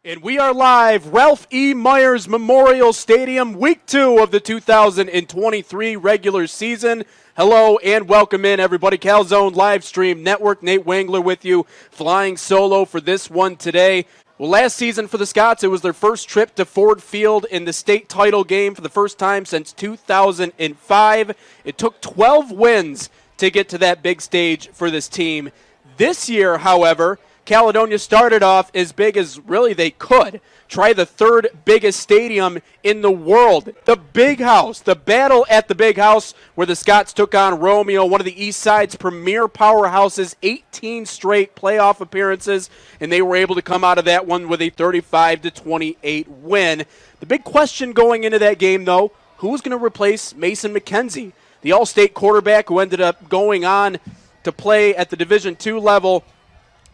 And we are live, Ralph E. Myers Memorial Stadium, week 2 of the 2023 regular season. Hello and welcome in, everybody. Calzone live stream network. Nate Wangler with you, flying solo for this one today. Well, last season for the Scots, it was their first trip to Ford Field in the state title game for the first time since 2005. It took 12 wins to get to that big stage for this team. This year, however, Caledonia started off as big as really they could. Try the third biggest stadium in the world, the Big House, the battle at the Big House where the Scots took on Romeo, one of the East Side's premier powerhouses, 18 straight playoff appearances, and they were able to come out of that one with a 35-28 win. The big question going into that game, though, who's going to replace Mason McKenzie, the All-State quarterback who ended up going on to play at the Division II level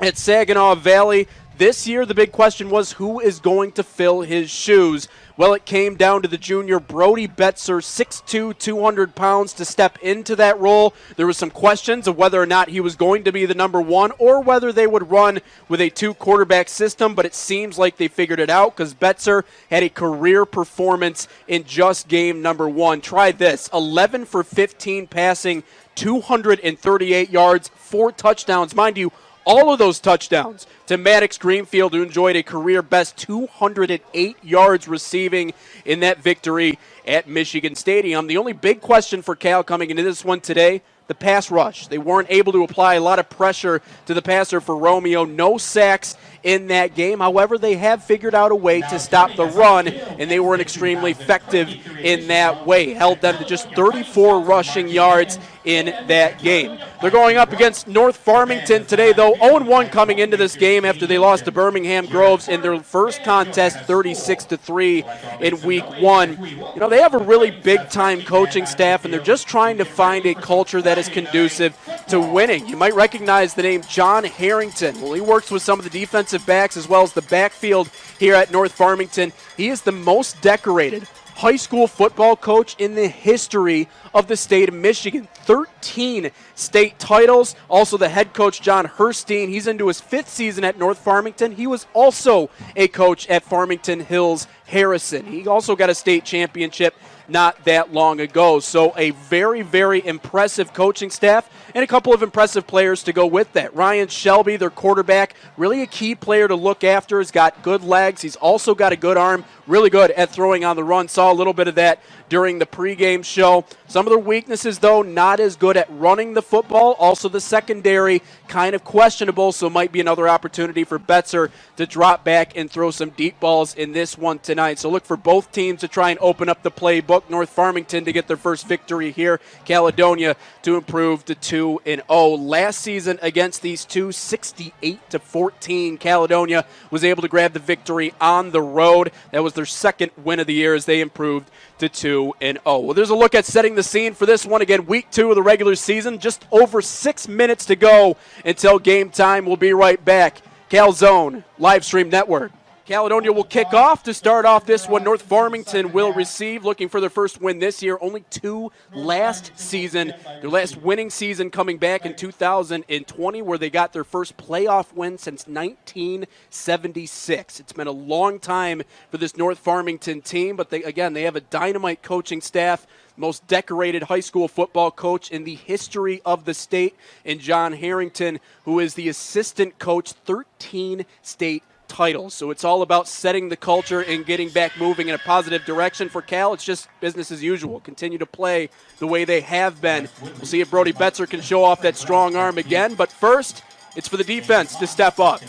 at Saginaw Valley. This year, the big question was who is going to fill his shoes. Well, it came down to the junior Brody Betzer, 6'2", 200 pounds, to step into that role. There was some questions of whether or not he was going to be the number one or whether they would run with a two-quarterback system, but it seems like they figured it out because Betzer had a career performance in just game number 1. Try this, 11 for 15 passing, 238 yards, 4 touchdowns. Mind you, all of those touchdowns to Maddox Greenfield, who enjoyed a career-best 208 yards receiving in that victory at Michigan Stadium. The only big question for Cal coming into this one today, the pass rush. They weren't able to apply a lot of pressure to the passer for Romeo. No sacks in that game. However, they have figured out a way to stop the run, and they were extremely effective in that way. Held them to just 34 rushing yards in that game. They're going up against North Farmington today, though, 0-1 coming into this game after they lost to Birmingham Groves in their first contest, 36-3 in week 1. You know, they have a really big-time coaching staff, and they're just trying to find a culture that is conducive to winning. You might recognize the name John Harrington. Well, he works with some of the defensive backs as well as the backfield here at North Farmington. He is the most decorated high school football coach in the history of the state of Michigan. 13 state titles. Also the head coach, John Herstein. He's into his 5th season at North Farmington. He was also a coach at Farmington Hills Harrison. He also got a state championship not that long ago. So a very, very impressive coaching staff and a couple of impressive players to go with that. Ryan Shelby, their quarterback, really a key player to look after. He's got good legs. He's also got a good arm, really good at throwing on the run. Saw a little bit of that during the pregame show. Some of their weaknesses, though, not as good at running the football. Also the secondary, kind of questionable, so might be another opportunity for Betzer to drop back and throw some deep balls in this one tonight. So look for both teams to try and open up the playbook. North Farmington to get their first victory here. Caledonia to improve to 2-0. Last season against these two, 68-14. Caledonia was able to grab the victory on the road. That was their second win of the year as they improved to 2-0. Well, there's a look at setting the scene for this one. Again, week 2 of the regular season. Just over 6 minutes to go until game time. We'll be right back. Calzone Live Stream Network. Caledonia will kick off to start off this one. North Farmington will receive, looking for their first win this year. Only 2 last season. Their last winning season coming back in 2020, where they got their first playoff win since 1976. It's been a long time for this North Farmington team, but they have a dynamite coaching staff. Most decorated high school football coach in the history of the state, and John Harrington, who is the assistant coach, 13 state titles. So it's all about setting the culture and getting back moving in a positive direction. For Cal, it's just business as usual. Continue to play the way they have been. We'll see if Brody Betzer can show off that strong arm again. But first, it's for the defense to step up.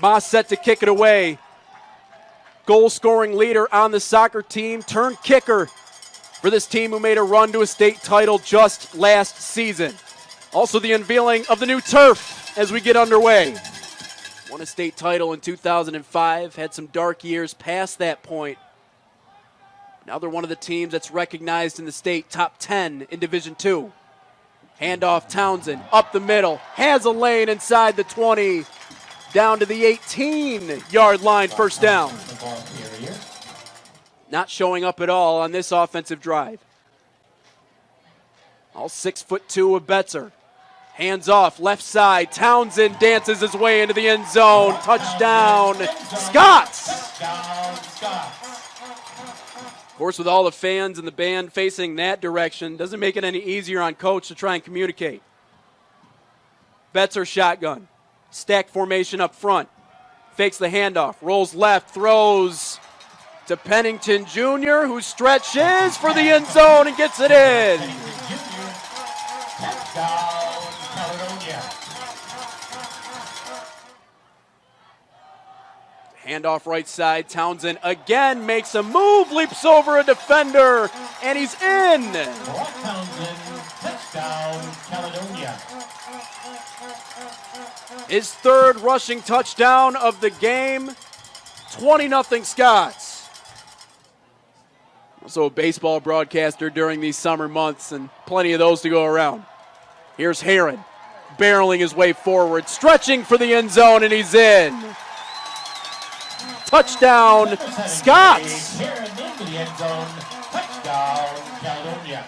Moss set to kick it away. Goal-scoring leader on the soccer team, turned kicker for this team who made a run to a state title just last season. Also the unveiling of the new turf as we get underway. Won a state title in 2005, had some dark years past that point. Now they're one of the teams that's recognized in the state, top 10 in Division II. Handoff Townsend, up the middle, has a lane inside the 20, down to the 18-yard line, first down. Not showing up at all on this offensive drive. All 6'2" of Betzer. Hands off, left side. Townsend dances his way into the end zone. Touchdown, Scots! Of course, with all the fans and the band facing that direction, doesn't make it any easier on coach to try and communicate. Betzer shotgun. Stack formation up front. Fakes the handoff. Rolls left. Throws to Pennington Jr., who stretches for the end zone and gets it in. Handoff right side. Townsend again makes a move, leaps over a defender, and he's in. Townsend, touchdown, Caledonia. His third rushing touchdown of the game. 20-0 Scots. Also a baseball broadcaster during these summer months, and plenty of those to go around. Here's Heron, barreling his way forward, stretching for the end zone, and he's in. Touchdown, Scots. Heron into the end zone, touchdown, Caledonia.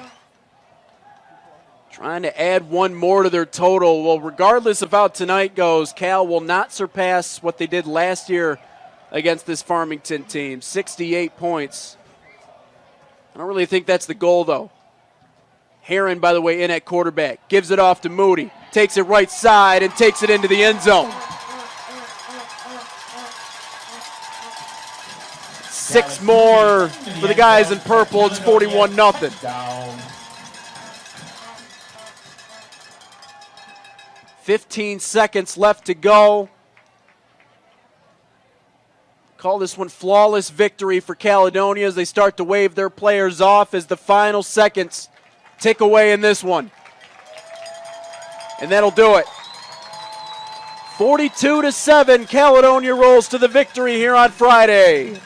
Trying to add one more to their total. Well, regardless of how tonight goes, Cal will not surpass what they did last year against this Farmington team, 68 points. I don't really think that's the goal, though. Heron, by the way, in at quarterback. Gives it off to Moody. Takes it right side and takes it into the end zone. 6 more for the guys in purple. It's 41-0. 15 seconds left to go. Call this one flawless victory for Caledonia as they start to wave their players off as the final seconds tick away in this one. And that'll do it. 42-7, Caledonia rolls to the victory here on Friday.